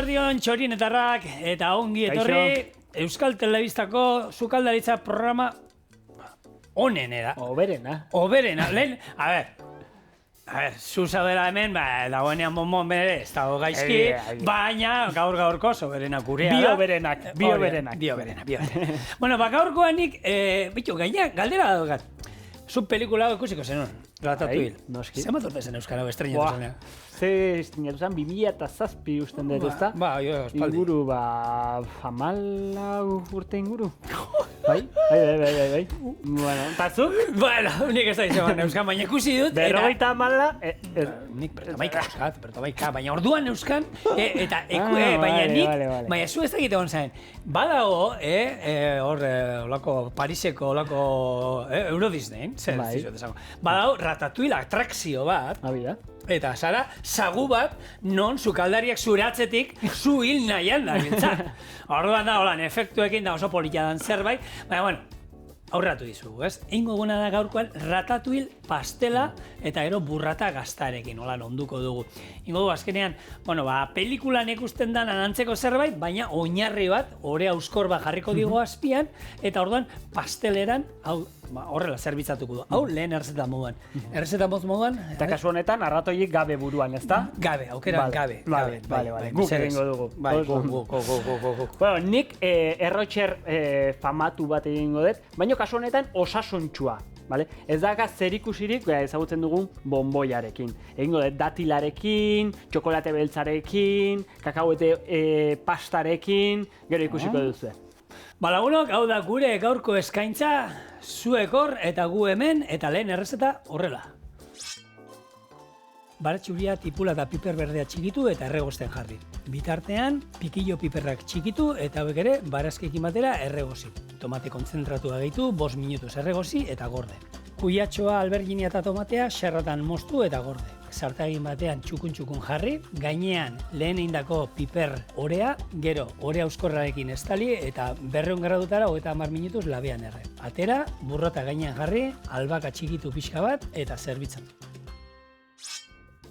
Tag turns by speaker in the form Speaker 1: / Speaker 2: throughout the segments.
Speaker 1: Eguerdion txorinetarrak eta ongi etorri Euskal Telebistako sukaldaritza programa onenera. Oberena. Lehen, a ver, zu zaudela hemen, dagoenean bonbon bere, ez dago gaizki, baina gaurko soberenak gurea da. Bioberenak. Bueno, gaurkoan nik, bitu, gaina, galdera daukat. Zu pelikula ikusiko zenun, Ratatouille.
Speaker 2: Noski.
Speaker 1: Zer bat urte zen Euskara estrenatu zenean?
Speaker 2: Ze estrenatu zen, 2007 usten dut, ezta?
Speaker 1: Jo, espaldi.
Speaker 2: Inguru, 14 urte inguru. Bai. Bueno, eta zuk?
Speaker 1: Bueno, nik ez da izan Euskan, baina ikusi dut.
Speaker 2: Berrogeita amala...
Speaker 1: Nik bertamaika, baina orduan Euskan, eta baina nik, baina zu ez da egite hon zain. Badago, hor, olako Pariseko, olako Euro Disney, zer dizut esango. Badago, Ratatouille atrakzio bat, eta zara, sagu bat, non sukaldariak zure atzetik zu hil nahian da, gintzat. Orduan da, holan, efektuekin da oso politia dan zerbait, baina, bueno, aurratu dizugu, ez? Eingo guna da gaurkoan Ratatouille pastela eta gero burrata gaztarekin, holan onduko dugu. Ingo du, azkenean, bueno, pelikulan ikusten dan anantzeko zerbait, baina oinarri bat, ore auskor bat jarriko digo azpian, eta orduan pasteleran, hau, horrela zerbitzatuko du. Hau, lehen errezeta moduan. Errezeta moduan...
Speaker 2: Eta kasu honetan, arratoiek gabe buruan, ezta?
Speaker 1: Gabe, aukeran gabe.
Speaker 2: Vale. Guk egingo dugu.
Speaker 1: Guk.
Speaker 2: Bueno, nik errotxer famatu bat egingo dut, baina kasu honetan osasuntxua. Ez da zerikusirik ezagutzen dugun bonboiarekin. Egingo dut datilarekin, txokolate beltzarekin, kakaoete pastarekin, gero ikusiko duzu.
Speaker 1: Lagunok, hau da gure gaurko eskaintza, zuek hor eta gu hemen, eta lehen errezeta horrela. Baratxuria, tipula eta piper berdea txikitu eta erregosten jarri. Bitartean, pikillo piperrak txikitu eta hauek ere barazkekin batera erregozi. Tomate kontzentratua gehitu, 5 minutuz erregozi eta gorde. Kuiatxoa, alberginia eta tomatea xerratan moztu eta gorde. Sartagin batean txukun jarri, gainean lehen eindako piper orea, gero orea euskorrarekin estali eta 200 gradutara 30 minutuz labean erre. Atera, burrota gainean jarri, albaka txikitu pixka bat eta zerbitzatu.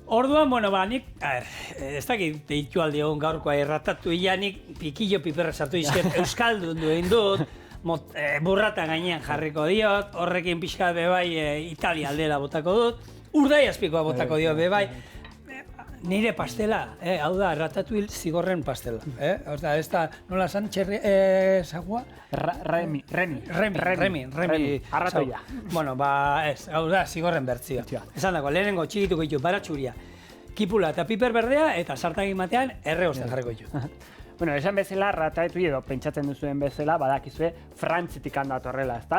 Speaker 1: Orduan, nik, ez dakit deitu alde hon gaurkoa Ratatouille nik pikillo piperra sartu izket euskaldun duen dut, burrata gainean jarriko diot, horrekin pixka bebai Italia aldera botako dut, urdai azpikoa botako diot bebai, nire pastela, hau da, Ratatouille zigorren pastela. Ez da, nola zan, txerri, zagua?
Speaker 2: Remi.
Speaker 1: Arratoia. Bueno, ez, hau da, zigorren bertzioa. Esan dago, lehenengo txikituko ditu, baratxuria, kipula eta piper berdea, eta sartagin batean erregosten jarriko ditu.
Speaker 2: Bueno, esan bezala, Ratatouille edo pentsatzen duzuen bezala, badakizue, Frantzitik handatorrela, ezta?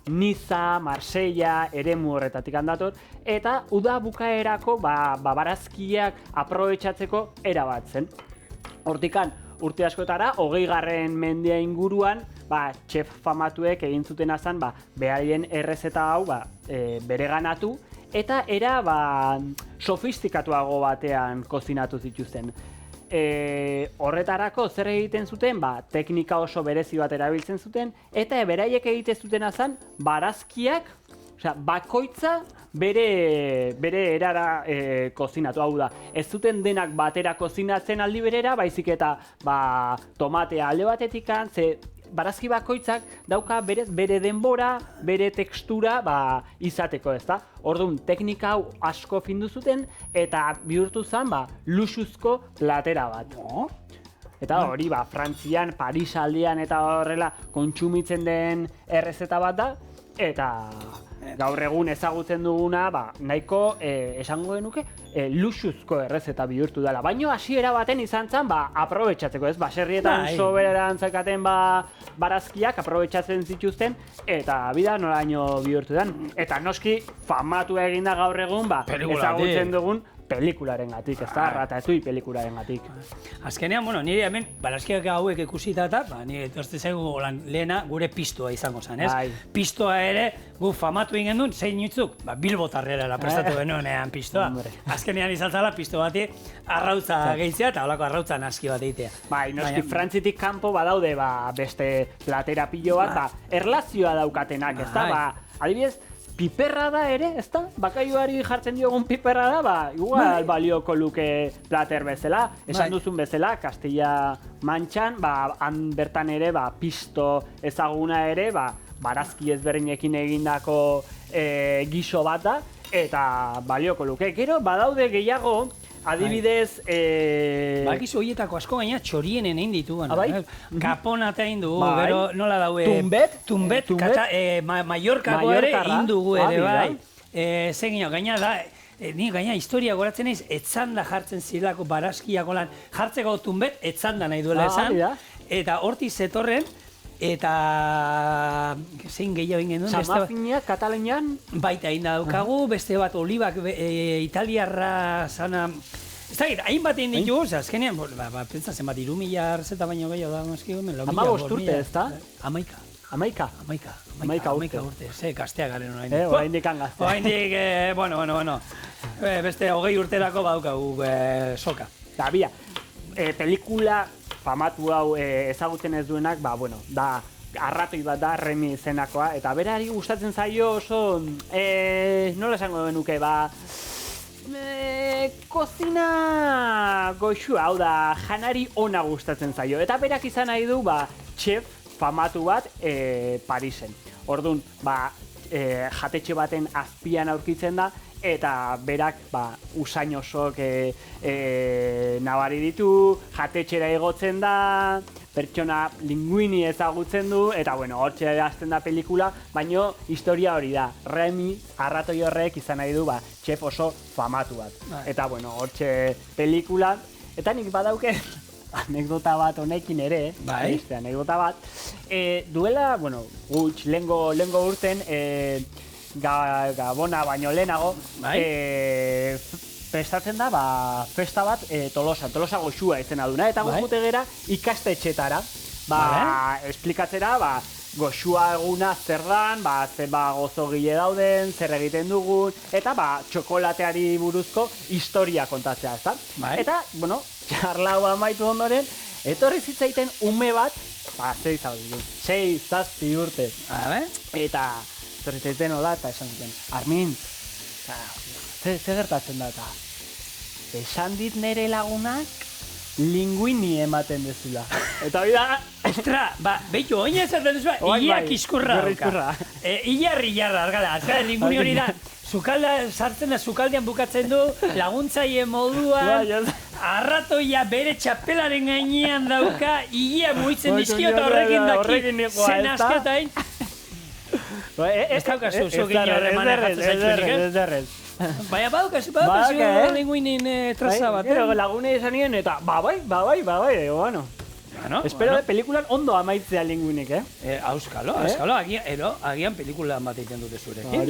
Speaker 2: Niza, Marsella, eremu horretatik handator, eta uda bukaerako barazkiak aprobetxatzeko erabatzen. Hortikan, urte askotara, 20. mendea inguruan, txef famatuek egin zuten azan, beharien errezeta hau bereganatu, eta era sofistikatuago batean kozinatu zituzten. Horretarako zer egiten zuten, teknika oso berezi bat erabiltzen zuten, eta beraiek egiten zuten azan, barazkiak, bakoitza bere erara kozinatu, hau da. Ez zuten denak batera kozinatzen aldi berera, baizik eta tomatea alde batetikan, barazki bakoitzak dauka bere denbora, bere tekstura izateko, ezta? Orduan, teknika hau asko findu zuten eta bihurtu zen luxuzko platera bat. Eta hori, Frantzian, Paris aldean eta horrela kontsumitzen den errezeta bat da, eta gaur egun ezagutzen duguna, nahiko esango genuke, luxuzko errezeta bihurtu dela. Baina hasiera baten izan zen, aprobetxatzeko, ez? Baserrietan soberan zekaten barazkiak aprobetxatzen zituzten, eta bida noraino bihurtu den. Eta noski, famatu eginda gaur egun, ezagutzen dugun pelikularen gatik, ez da, Ratatouille pelikularen gatik.
Speaker 1: Azkenean, nire hemen barazkiak hauek ikusita eta, nire etortzen zaigu lehena gure pistoa izango zen, ez? Pistoa ere, gu famatu ingen duen, zein nutzuk? Bilbotarrera prestatu genuenean pistoa. Azkenean izan zala pisto bati arrautza gehitzea eta holako arrautza naski bat egitea.
Speaker 2: Noski, Frantzitik kanpo badaude beste platera pilo bat, erlazioa daukatenak, ez da? Adibidez, piperra da ere, ezta? Bakaiuari jartzen diogun piperra da, ba, igual balioko luke plater bezala, esan duzun bezala, Castilla Mantxan, ba, han bertan ere, ba, pisto ezaguna ere, ba, barazki ezberdinekin egindako giso bat da, eta balioko luke. Gero, badaude gehiago, adibidez...
Speaker 1: Bakizu horietako asko gaina txorienen egin ditugu. Kaponata egin dugu,
Speaker 2: bai.
Speaker 1: gero nola daue...
Speaker 2: Tumbet,
Speaker 1: Mallorcako ere egin dugu ere, bai. Zegin, gaina da... Ni gaina historia goratzen naiz, etzanda jartzen zirelako barazkiako lan, jartzeko tumbet etzanda nahi duela esan, eta hortik zetorren, eta zein gehiago egin genuen.
Speaker 2: Samazina, Katalunian?
Speaker 1: Baita egin daukagu, beste bat olibak italiarra sana... Ez da, hainbat egin ditugu, azkenean, pentsatzen bat, 3.000 arzeta baino gehiago da, mazki gomen,
Speaker 2: 15 urte, ez da?
Speaker 1: Amaika urte, ze gaztea garen orain.
Speaker 2: Oraindik gaztea.
Speaker 1: Oraindik, bueno. Beste 20 urterako badaukagu soka.
Speaker 2: Da, bia, pelikula famatu hau ezagutzen ez duenak, ba, bueno, da, arratoi bat da, Remi izenakoa, eta berari gustatzen zaio oso, nola esango benuke, ba, kozina goxua, hau da, janari ona gustatzen zaio, eta berak izan nahi du, ba, chef famatu bat Parisen. Orduan, ba, jatetxe baten azpian aurkitzen da, eta berak usain osok nabari ditu, jatetxera egotzen da, pertsona linguini ezagutzen du, eta bueno, hortxe hasten da pelikula, baino historia hori da. Remi, arratoi horrek izan nahi du, txef oso famatu bat. Eta bueno, hortxe pelikula, eta nik badauke anekdota bat honekin ere, beste anekdota bat. Duela, bueno, gutx, lehengo urten, Gabona baino lehenago, prestatzen da, festa bat Tolosa goxua izena duna, eta guzmute gera ikastetxetara, esplikatzera, goxua eguna zer dan, zenba gozogile dauden, zer egiten dugun, eta txokolateari buruzko historia kontatzea, ezta? Eta, bueno, txarlau amaitu ondoren, etorri zitzaiten ume bat, 6-7 urte, eta etorri zitzaiten oda, eta esan zuten, Armin, ze gertatzen da, eta esan dit nere lagunak linguini ematen dezula. Eta hori da...
Speaker 1: Ostra, behitu, oin ezaten dezula, iak iskurra dauka. Ilarri jarra, argala, azkara linguini hori da, sartzen da, sukaldean bukatzen du, laguntzaile moduan, arratoia bere txapelaren gainean dauka, ia muitzen dizkio eta horrekin daki, zen asketain. Ez daukazu, zu gino horremana jatzen zaitzuenik,
Speaker 2: ez?
Speaker 1: Baina badukazu linguinin traza bat.
Speaker 2: Gero lagune izan nien eta bai, bueno. Espero pelikulan ondo amaitzea linguinik,
Speaker 1: Auskalo, agian pelikulan bat egiten dute zurekin.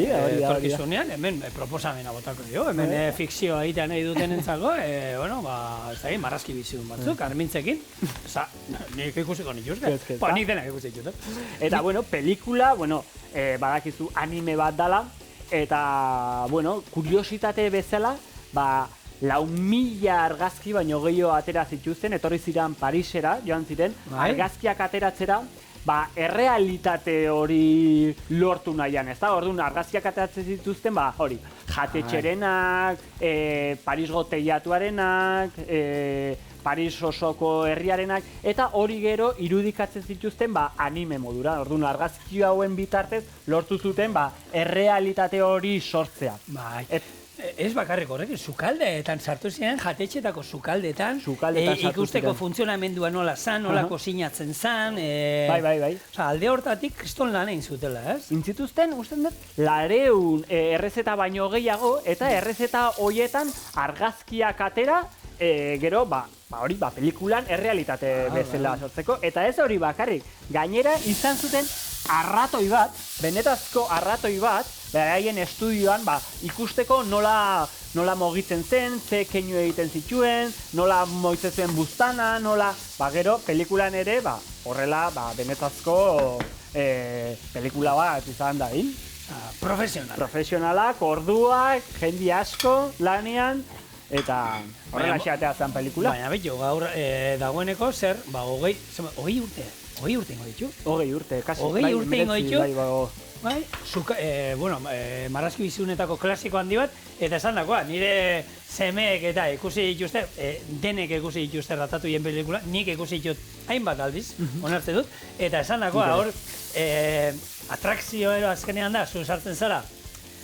Speaker 1: Torkizunean, hemen proposamena botako dio, hemen fikzioa egitean nahi duten entzako, marrazki bizidun batzuk, armintzekin. Nik ikusiko nituzke, nik denak ikusik ditut.
Speaker 2: Eta, bueno, pelikula, badakizu anime bat dala, eta, bueno, kuriositate bezala, 4.000 argazki baino gehiago atera zituzten, etorri ziren Parisera, joan ziren, argazkiak ateratzera, errealitate hori lortu nahian, ez da? Orduan, argazkiak ateratzen zituzten, hori, jatetxerenak, Parisgo teiatuarenak, Paris osoko herriarenak, eta hori gero irudikatzen zituzten anime modura. Orduan, argazki hauen bitartez lortu zuten errealitate hori sortzea.
Speaker 1: Ez bakarrik horrek, sukaldeetan sartu ziren, jatetxetako sukaldeetan, ikusteko funtzionamendua nola zan, nola kozinatzen zan.
Speaker 2: Bai.
Speaker 1: Alde hortatik kriston lan egin zutela, ez?
Speaker 2: Intzituzten, usten dut, 200 errezeta baino gehiago, eta errezeta horietan argazkiak atera, gero, hori, pelikulan errealitate bezala sortzeko, eta ez hori bakarrik, gainera izan zuten arratoi bat, benetazko arratoi bat, beraien estudioan, ikusteko nola mogitzen zen, ze keinu egiten zituen, nola mogitzen zuen buztana, nola, gero, pelikulan ere, horrela, benetazko pelikula bat izan da, Profesionalak, orduak, jendi asko, lanean, eta horrela xeatea zen pelikula.
Speaker 1: Baina beto, gaur dagoeneko zer, 20 urte. 20 urte ingo ditu.
Speaker 2: 20 urte, kasi.
Speaker 1: 20 urte ingo ditu.
Speaker 2: Bai,
Speaker 1: marrazki bizunetako klasiko handi bat, eta esan dakoa, nire semeek eta ikusi dituzte, denek ikusi dituzte Ratatuien pelikula, nik ikusi ditut hainbat aldiz, onartzen dut, eta esan dakoa, hor, atrakzioero azkenean da, zu sartzen zara,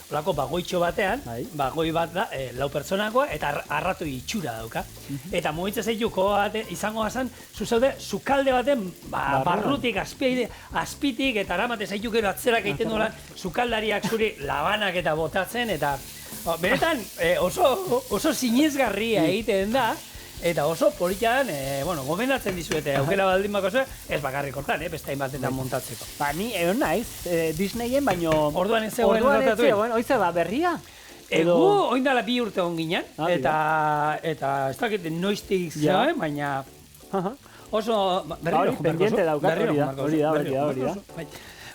Speaker 1: olako bagoitxo batean, bagoi bat da, 4 pertsonakoa, eta arratu itxura dauka. Eta mugitzen zaitu, izango gazan, zuzaude, sukalde baten, barrutik, azpitik, eta aramate zaitu gero atzerak egiten duela, sukaldariak zuri labanak eta botatzen, eta benetan oso sinezgarria egiten da, eta oso politan, gomendatzen dizuete, aukera baldin bako zuen, ez bakarrik hortan, beste hainbatetan montatzeko.
Speaker 2: Ba, ni egon naiz, Disneyen, baino...
Speaker 1: Orduan ez zegoen Ratatouille.
Speaker 2: Oize, berria?
Speaker 1: Gu, oindala 2 urte hon ginen, eta ez dakit noiztik zegoen, baina oso...
Speaker 2: Hori, pendiente daukat, hori da.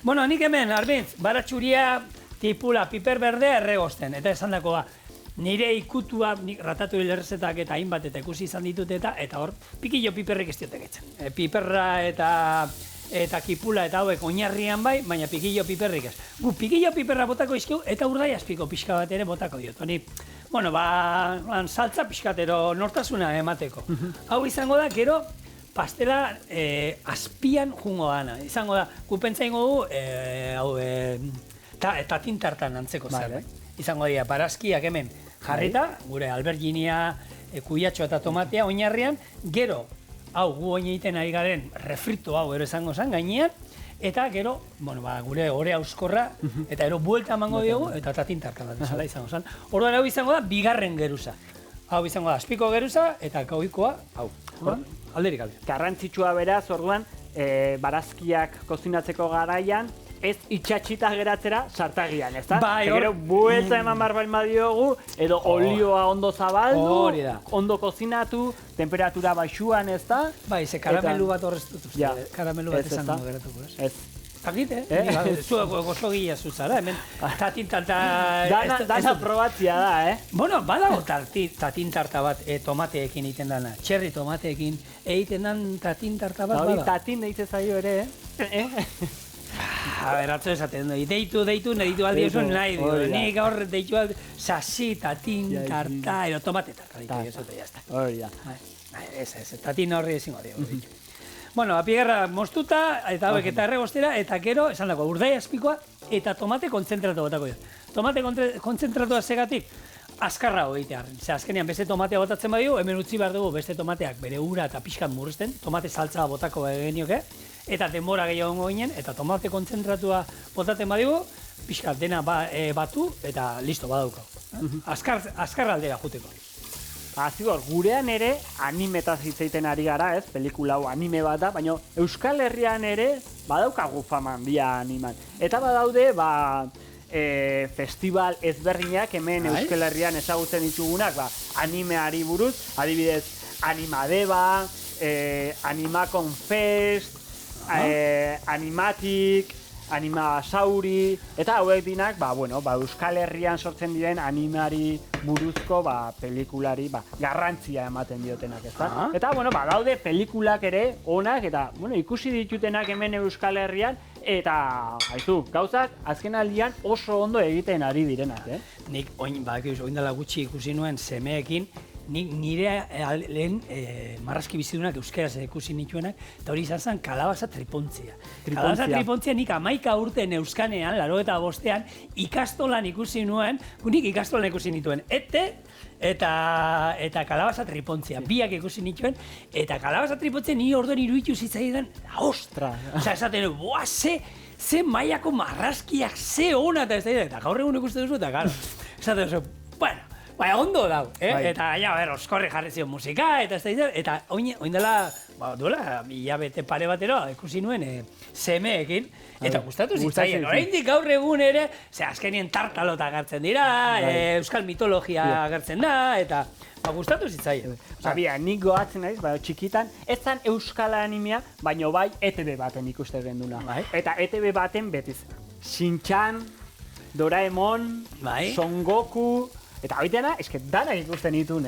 Speaker 1: Bueno, nik hemen, Arbintz, baratxuria, tipula, piper berdea erregosten, eta esan dakoa, nire ikutua, nik Ratatouille errezetak eta hainbat eta ikusi izan ditut eta hor, pikillo piperrik ez diote getzen. Piperra eta kipula eta hauek oinarrian bai, baina pikillo piperrik ez. Gu, pikillo piperra botako izkeu eta urdai azpiko pixka bat ere botako diot. Honi, saltza pixkatero nortasuna emateko. Hau izango da, gero, pastela azpian jungo dana. Izango da, gu pentsa ingo du, tatin tartan antzeko zerbait. Izango dira, barazkiak hemen jarrita, gure alberginia, kuiatxo eta tomatea oinarrian, gero, hau gu oin egiten ari garen refrito hau ero izango zen gainean, eta gero, gure ore auskorra, eta ero buelta emango diogu, eta tatintarka bat bezala izango zen. Orduan hau izango da, bigarren geruza. Hau izango da, azpiko geruza, eta gauikoa, hau. Alderik alde.
Speaker 2: Garrantzitsua beraz, orduan, barazkiak kozinatzeko garaian, ez itxatxita geratzera sartagian, ez da?
Speaker 1: Bai,
Speaker 2: gero buelta eman barbain badiogu, edo olioa ondo zabaldu, ondo kozinatu, temperatura baixuan, ez da?
Speaker 1: Bai, ze karamelu bat horreztut, karamelu bat esan dugu geratuko, ez? Takit, zuek gozogia zuzara, hemen tatintarta...
Speaker 2: Dana probatzia da,
Speaker 1: Bueno, badago tatintarta bat tomateekin egiten dana, txerri tomateekin egiten dan tatintarta bat bada.
Speaker 2: Tatin deitzen zaio ere,
Speaker 1: A ber, atzo esaten du, deitu, neditu aldi oso nahi dio. Nik gaur deitu aldi, sasi, tatin, tarta, ero tomate tarta ditu, esote, jazta.
Speaker 2: Hori da.
Speaker 1: Ez, tatin horri ezingo dio. Bueno, apigarra moztuta, eta hauek eta erregostera, eta gero, esan dago, urdai azpikoa, eta tomate kontzentratu botako dira. Tomate kontzentratua segatik, azkarra egitea. Ze azkenean beste tomatea botatzen badigu, hemen utzi behar dugu beste tomateak bere ura eta pixkan murrizten, tomate saltza botako genioke, eta denbora gehiago ginen, eta tomate kontzentratua botatzen badigu, pixkat dena batu, eta listo, badauko. Azkar aldera juteko.
Speaker 2: Zigor, gurean ere animetaz hitz egiten ari gara, ez? Pelikula hau anime bat da, baina Euskal Herrian ere badaukagu fama handia animan. Eta badaude, festival ezberdinak hemen Euskal Herrian ezagutzen ditugunak, animeari buruz, adibidez, Animadeba, Animacon Fest, Animatic, Animasauri, eta hauek dinak, Euskal Herrian sortzen diren animari buruzko pelikulari garrantzia ematen diotenak, ezta? Eta, daude pelikulak ere onak, eta ikusi ditutenak hemen Euskal Herrian, eta, gauzak azken aldian oso ondo egiten ari direnak,
Speaker 1: Nik, oindala gutxi ikusi nuen semeekin, nire lehen marrazki bizidunak euskeraz ikusi nituenak, eta hori izan zen kalabaza tripontzia. Kalabaza tripontzia nik 11 urten euskanean, 85ean, ikastolan ikusi nuen, nik ikastolan ikusi nituen, eta kalabaza tripontzia, biak ikusi nituen, eta kalabaza tripontzia nire orduan iruditu zitzaidan, ostra! Osa, esaten, ze mailako marrazkiak, ze ona, eta gaur egun ikusten duzu, eta gara, esaten, bueno, ondo dau, eta oskorri jarri zion musika, eta oindela, duela, hilabete pare batero, ikusi nuen semeekin, eta gustatu zitzaien. Oraindik gaur egun ere, azkenien tartalota agertzen dira, euskal mitologia agertzen da, eta gustatu zitzaien.
Speaker 2: Nik goatzen naiz, txikitan, ez zan euskal animea, baino bai ETV baten ikusten genduna. Eta ETV baten betiz, Shin-chan, Doraemon, Son Goku, Eta hoitena, eske danak ikusten ditun,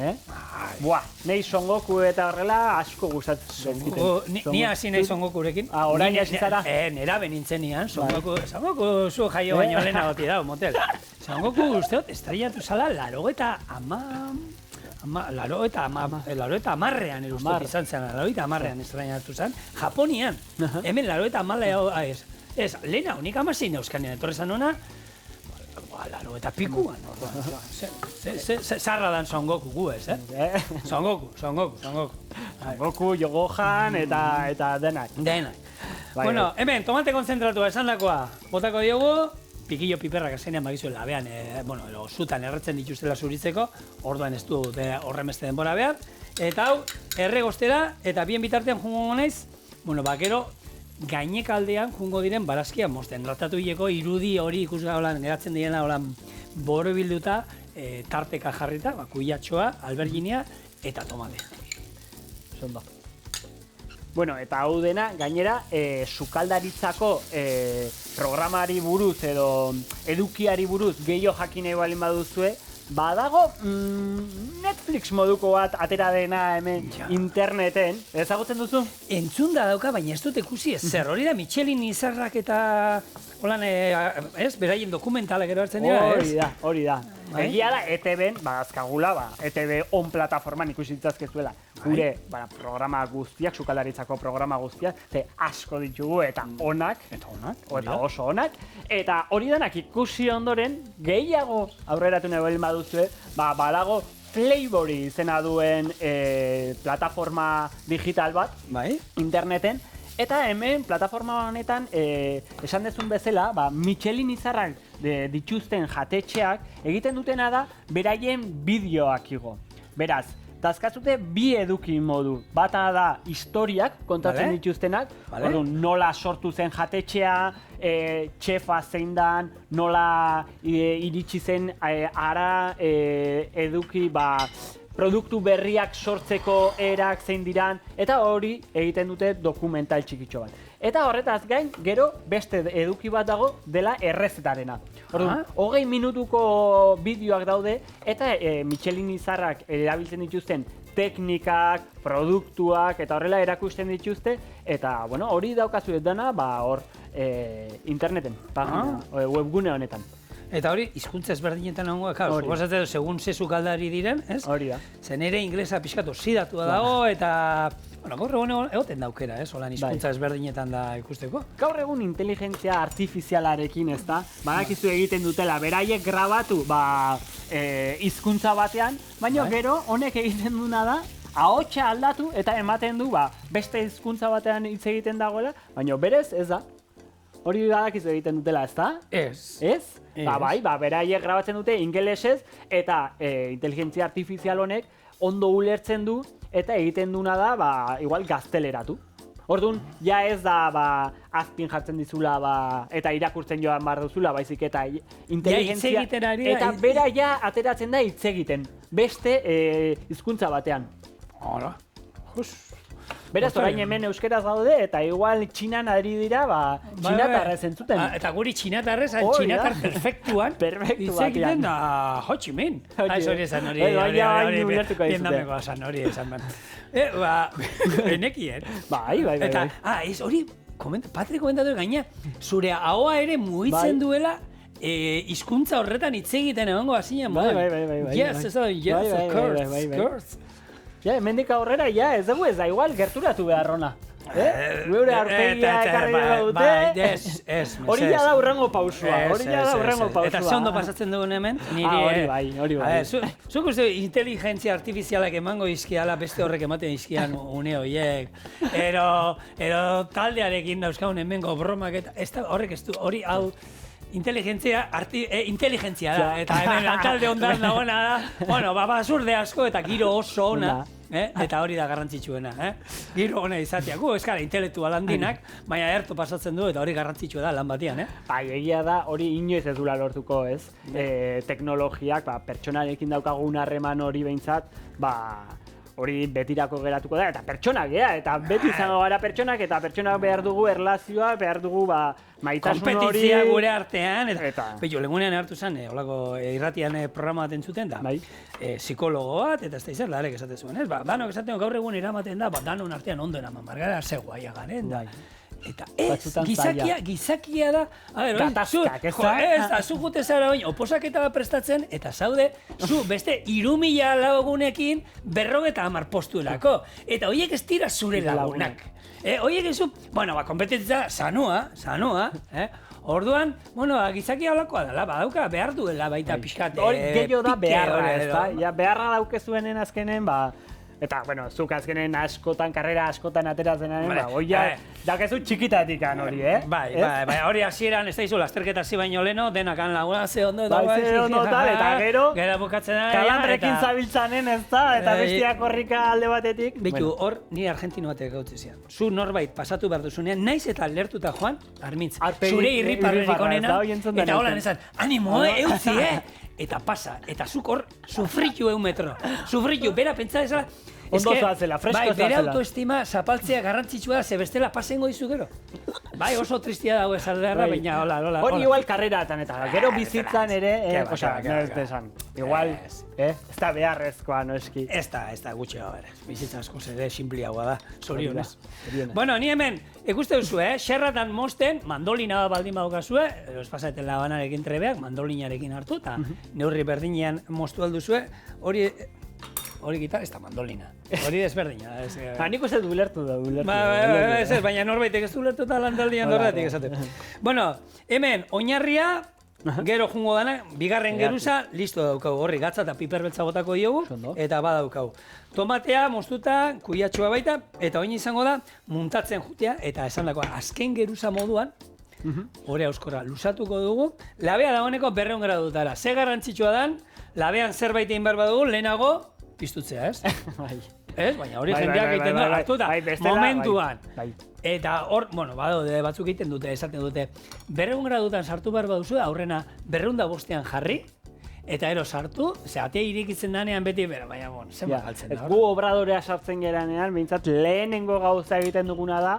Speaker 2: Buah, nahi Son Goku eta horrela asko gustatzen ziten.
Speaker 1: Ni hasi nahi Son Gokurekin.
Speaker 2: Orain hasi zara?
Speaker 1: Nera benintzen nian, Son Goku zu jaio baino lehena goti da, motel. Son Goku usteot, estrellatu zala, Laroeta amarrean erustot izan zen, Laroeta amarrean estrellatu zen, Japonian, hemen Laroeta amarrean, ez, lehena, unik amazin euskanean, etorrezan hona, Laroeta pikuan, zarra dan Son Goku gu ez, Son Goku.
Speaker 2: Son Goku, Yogohan eta denak.
Speaker 1: Denak. Bueno, hemen, tomate konzentratua esan dakoa, botako diogu, pikillo piperrak azenean bagizu labean, zutan erretzen dituztela zuritzeko, orduan ez du horremeste denbora behar, eta hau, erregostera, eta bien bitartean jungo naiz, gero, gainekaldean jungo diren barazkian mosten. Tratatu hileko irudi hori ikusga geratzen direna borobilduta, tarteka jarrita, kuiatxoa, alberginia eta tomate.
Speaker 2: Zondo. Bueno, eta hau dena, gainera, sukaldaritzako programari buruz edo edukiari buruz gehiago jakine balin baduzue, badago Netflix moduko bat atera dena hemen interneten, ezagutzen duzu?
Speaker 1: Entzunda dauka, baina ez dut ikusi zer, hori da Michelin izarrak eta holan, beraien dokumentalak ero hartzen dira, ez?
Speaker 2: Hori da. Egia da, ETV-en, badazkagula, ETV on plataforman ikusi ditzazkezuela. Gure programa guztiak, sukaldaritzako programa guztiak, ze asko ditugu eta onak, eta oso onak. Eta hori denak ikusi ondoren, gehiago aurreratu nahi baduzue, badago Flavory izena duen plataforma digital bat, interneten, eta hemen, plataforma honetan, esan dezun bezala, Michelin izarrak dituzten jatetxeak egiten dutena da beraien bideoak igo. Beraz, dazkazute bi eduki modu. Bata da historiak kontatzen dituztenak, nola sortu zen jatetxea, txefa zein dan, nola iritsi zen ara eduki produktu berriak sortzeko erak zein diran, eta hori egiten dute dokumental txikitxo bat. Eta horretaz gain, gero beste eduki bat dago dela errezetarena. Orduan, 20 minutuko bideoak daude, eta Michelin izarrak erabiltzen dituzten teknikak, produktuak, eta horrela erakusten dituzte, eta hori daukazu dena hor interneten, webgune honetan.
Speaker 1: Eta hori, hizkuntza ezberdinetan nagoa, suposatzen segun ze sukaldari diren, ez?
Speaker 2: Hori da.
Speaker 1: Zen ere inglesa pixkatu zidatua dago, eta gaur egun egoten daukera, ez? Olan hizkuntza ezberdinetan da ikusteko.
Speaker 2: Gaur egun inteligentzia artifizialarekin, ez da? Badakizu egiten dutela, beraiek grabatu hizkuntza batean, baina gero honek egiten duna da, ahotsa aldatu eta ematen du beste hizkuntza batean hitz egiten dagoela, baina berez ez da. Hori badakizu egiten dutela, ez da?
Speaker 1: Ez.
Speaker 2: Ez? Beraiek grabatzen dute ingelesez eta inteligentzia artifizial honek ondo ulertzen du eta egiten duna da, igual gazteleratu. Orduan, ja ez da azpin jartzen dizula eta irakurtzen joan behar duzula, baizik eta inteligentzia... Eta bera ja ateratzen da hitz egiten, beste hizkuntza batean.
Speaker 1: Hala,
Speaker 2: Beraz, orain hemen euskeraz gaude, eta igual txinan ari dira, txinatarrez entzuten.
Speaker 1: Eta guri txinatarrez, txinatar perfektuan, hitz egiten da Ho Chi Minh. Hori esan hori. Vietnameko esan hori esan. Enekien.
Speaker 2: Bai.
Speaker 1: Eta, hori, Patri komentatu gaina, zure ahoa ere mugitzen duela, hizkuntza horretan hitz egiten egongo hasien.
Speaker 2: Bai.
Speaker 1: Yes, of course.
Speaker 2: Ja, hemendik aurrera, ez dugu ez da, igual gerturatu behar hona. Gure aurpegia ekarri dute. Hori ja da urrengo pausua.
Speaker 1: Eta ze ondo pasatzen dugun hemen?
Speaker 2: Hori bai.
Speaker 1: Zuk uste inteligentzia artifizialak emango izkiala, beste horrek ematen izkian une horiek. Ero taldearekin dauzkagun hemengo bromak eta horrek ez du, hori hau inteligentzia da, eta hemen talde ondan dagoena da, basurde asko eta giro oso ona, eta hori da garrantzitsuena, giro ona izatea, gu eskara intelektual handinak, baina erto pasatzen du eta hori garrantzitsua da lan batian,
Speaker 2: Bai, egia da, hori inoiz ez dula lortuko, ez? Teknologiak, pertsonarekin daukagun harreman hori behintzat, hori betirako geratuko da, eta pertsonak gea, eta beti izango gara pertsonak, eta pertsonak behar dugu erlazioa, behar dugu maitasun hori...
Speaker 1: Kompetizia gure artean, eta bello, lengunean hartu zen, holako irratian programa bat entzuten da, psikologo bat, eta ez da izan, larek esaten zuen, ez? Danok esaten gaur egun eramaten da, danon artean ondo eraman, bargara ze guaia garen, da. Eta gizakia da,
Speaker 2: gatazkak, ez da?
Speaker 1: Ez, zu jute zara oin, oposaketa bat prestatzen, eta zaude, zu beste 3.000 lagunekin 50 postuelako. Eta horiek ez dira zure lagunak. Horiek ez zu, kompetitza sanua, orduan, gizakia holakoa dela, badauka behar duela baita pixkat.
Speaker 2: Hori gehiago da beharra, ez da? Beharra daukezuenen azkenen, eta, zuk azkenen karrera askotan ateratzen daukezu txikitatikan hori,
Speaker 1: Bai, hori hasieran, ez da izu, lasterketa hasi baino leno, denakan laguna ze ondo,
Speaker 2: eta
Speaker 1: gero bukatzen da,
Speaker 2: kalandrekin zabiltzanen, ez da, eta bestiak korrika alde batetik.
Speaker 1: Beitu, hor, ni argentino batek gautze zian. Zu norbait pasatu behar duzunean, naiz eta lertuta joan, Armitz, zure irriparrerik onena, eta holan esan, animo, eutzi, eta pasa, eta zuk hor, sufritu metro. Sufritu, bera pentsa desala,
Speaker 2: ondo zoazela, fresko zoazela.
Speaker 1: Bere autoestima zapaltzea garrantzitsua da, ze bestela pasengo dizu gero. Bai, oso tristia dago esaldearra, baina hola.
Speaker 2: Hori igual karreratan eta gero bizitzan ere, igual, ez da beharrezkoa, noski.
Speaker 1: Ez da gutxi hau ere, bizitza asko ere simpliagoa da, zorionez. Bueno, ni hemen, ikuste duzu, xerratan mosten, mandolina baldin badukazue, ez pasaeten labanarekin trebeak, mandolinarekin hartu, eta neurri berdinean moztu alduzue, hori gitar, ez da mandolina. Hori desberdina.
Speaker 2: Nik uste du ulertu da,
Speaker 1: baina norbaitek ez du ulertu eta landaldian horretik esate. Bueno, hemen, oinarria, gero jungo dana, bigarren geruza, listo daukau. Horri gatza eta piperbeltza botako diogu, eta badaukau. Tomatea, moztuta, kuiatxua baita, eta oin izango da, muntatzen jutea, eta esan dagoa, azken geruza moduan, hori auskorra, lusatuko dugu, labea dagoeneko 200 gradutara. Ze garrantzitsua dan, labean zerbait egin behar badugu, lehenago, piztutzea, ez? Ez? Baina hori jendeak egiten da, hartu da, momentuan. Eta hor, badaude batzuk egiten dute, esaten dute, 200 gradutan sartu behar baduzu, aurrena 205 jarri, eta ero sartu, atea irikitzen danean beti, baina, zenbat galtzen da.
Speaker 2: Gu obradorea sartzen geranean, behintzat lehenengo gauza egiten duguna da,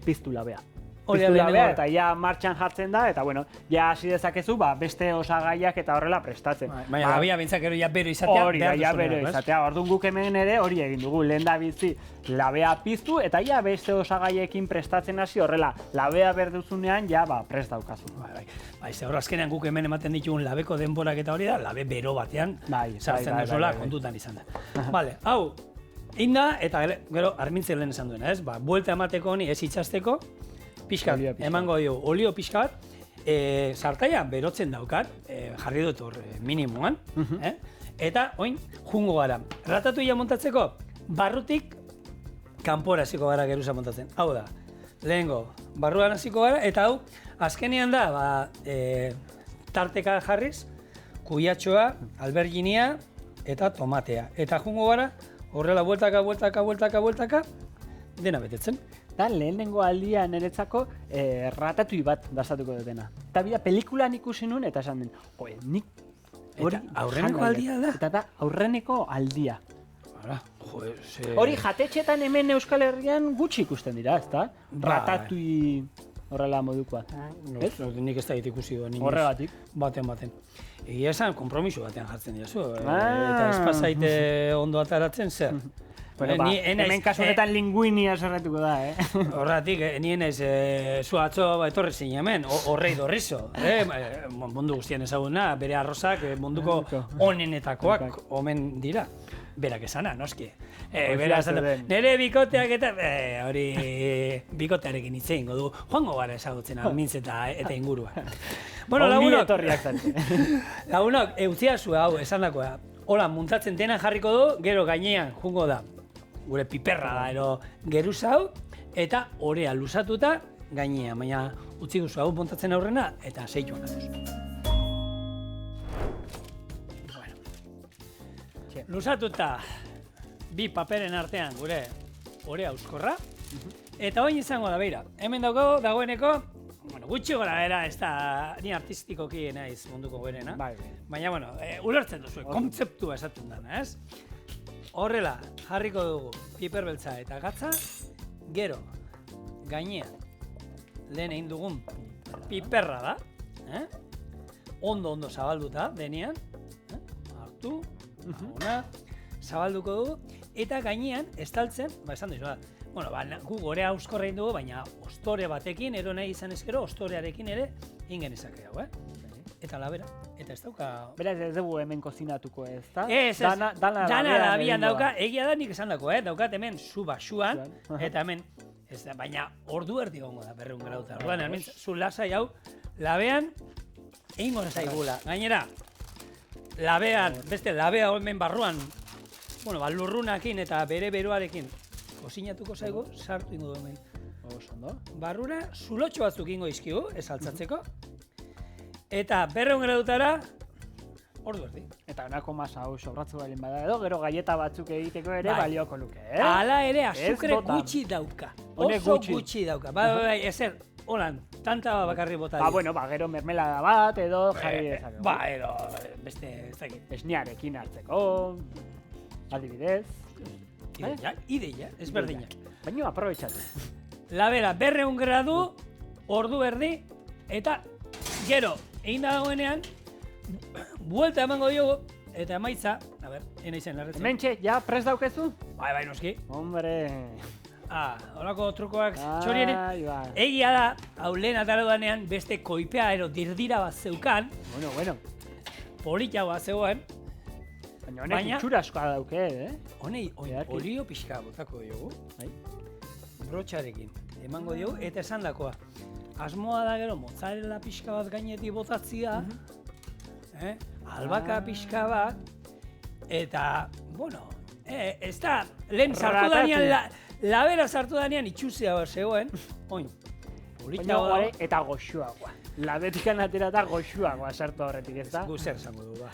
Speaker 2: piztu labea. Piztu labea, eta ja martxan jartzen da, eta ja hasi dezakezu, beste osagaiak eta horrela prestatzen.
Speaker 1: Baina labea bintzak ero ja bero izatea,
Speaker 2: hori, ja bero izatea. Orduan guk hemen ere hori egin dugu, lehen da bizi labea piztu, eta ja beste osagaiekin prestatzen hasi horrela, labea berduzunean ja prest daukazu.
Speaker 1: Bai, ze hor azkenean guk hemen ematen ditugun labeko denborak eta hori da, labe bero batean sartzen dezola kontutan izan da. Bale, hau, inda, eta gero Armintzen lehen esan duena, ez? Buelta emateko honi ez itxasteko, pixkat, emango dio, olio pixkat, sartaia berotzen daukat, jarri dut hor minimoan, eta oin, jungo gara. Ratatuia montatzeko, barrutik kanpora hasiko gara geruza montatzen. Hau da, lehengo, barruan hasiko gara, eta hau, azkenean da, tarteka jarriz, kuiatxoa, alberginia, eta tomatea. Eta jungo gara, horrela bueltaka, dena betetzen.
Speaker 2: Da, lehenengo aldia niretzako ratatui bat dazatuko dutena. Eta bida, pelikulan ikusi nun, eta esan den, nik hori
Speaker 1: aurreneko aldia da?
Speaker 2: Eta da, aurreneko aldia. Hori jatetxetan hemen Euskal Herrian gutxi ikusten dira, ezta? Ratatui horrela modukoa.
Speaker 1: Nik ez da ikusi doa.
Speaker 2: Horregatik.
Speaker 1: Baten. Egia esan, kompromiso batean jartzen dira zu. Eta ez pasaite ondo ataratzen zer.
Speaker 2: Hemen kasu honetan linguinia zerretuko da,
Speaker 1: Horregatik, nien ez zu atzo etorri zin hemen, horrei dorrizo. Mundu guztien ezaguna, bere arrozak munduko onenetakoak omen dira. Berak esana, noski. Nere bikoteak eta hori bikotearekin hitz egingo du. Joango gara ezagutzen Armintz eta ingurua. Bueno, lagunok, eutzia zu hau esandakoa. Hola, muntatzen dena jarriko du, gero gainean jungo da. Gure piperra da, ero geruza hau, eta orea lusatuta gainean. Baina utzi duzu hau montatzen aurrena, eta seituan gatuz. Lusatuta, bi paperen artean gure orea euskorra, eta oin izango da, beira. Hemen dagoeneko, gutxi gora bera, ez da, ni artistikoki naiz munduko goberena. Baina, ulertzen duzu, kontzeptua esaten dana, ez? Horrela, jarriko dugu piper beltza eta gatza, gero, gainean, lehen egin dugun piperra da, ondo zabalduta denean, hartu, ona, zabalduko dugu, eta gainean estaltzen, esan duzu da, bueno, gu gore auskorra egin dugu, baina ostore batekin, ero nahi izan ezkero, ostorearekin ere, ingen ezake hau, Eta labera, eta ez dauka...
Speaker 2: Beraz ez dugu hemen kozinatuko ez, da?
Speaker 1: Ez,
Speaker 2: Dana
Speaker 1: labian dauka, egia da nik esan dako, daukat hemen zu basuan, eta hemen, ez da, baina ordu erdi gongo da 200 grauta. Orduan, hemen zu lasai hau, labean, egingo zaigula. Gainera, labean, beste labea hemen barruan, bueno, lurrunakin eta bere beroarekin kozinatuko zaigu, sartu ingo du hemen.
Speaker 2: Oso,
Speaker 1: barrura, zulotxo batzuk ingo izkigu, ez altzatzeko. Eta 200 grautara, ordu erdi.
Speaker 2: Eta honako masa hau sobratzu baldin bada edo, gero galleta batzuk egiteko ere balioko luke,
Speaker 1: Hala ere, azukre gutxi dauka. Oso gutxi dauka. Bai, ezer, holan, tanta bakarri bota.
Speaker 2: Bueno, gero mermelada bat edo jarri dezakegu.
Speaker 1: Edo, beste, ez dakit.
Speaker 2: Esniarekin hartzeko, adibidez.
Speaker 1: Ideia, ez berdinak.
Speaker 2: Baina aprobetxatu.
Speaker 1: Labera, 200 gradu, ordu erdi, eta gero, egin dagoenean, buelta emango diogu, eta emaitza, a ber, ena izan larretzen.
Speaker 2: Mentxe, ja, prest daukezu?
Speaker 1: Bai, noski.
Speaker 2: Hombre.
Speaker 1: Holako trukoak txoriene. Egia da, hau lehen atara danean, beste koipea ero dirdira bat zeukan.
Speaker 2: Bueno.
Speaker 1: Polita bat zegoen.
Speaker 2: Baina honek itxura askoa dauke,
Speaker 1: Honei, olio pixka botako diogu. Brotxarekin emango diogu, eta esan dakoa. Asmoa da gero, mozzarella pixka bat gainetik botatzia, albaka pixka bat, eta, bueno, ez da, lehen sartu danean, labera sartu danean itxuzia bat zegoen, oin, politago dago.
Speaker 2: Eta goxuagoa. Labetikan atera eta goxuagoa sartu horretik, ez da?
Speaker 1: Guzer zango du,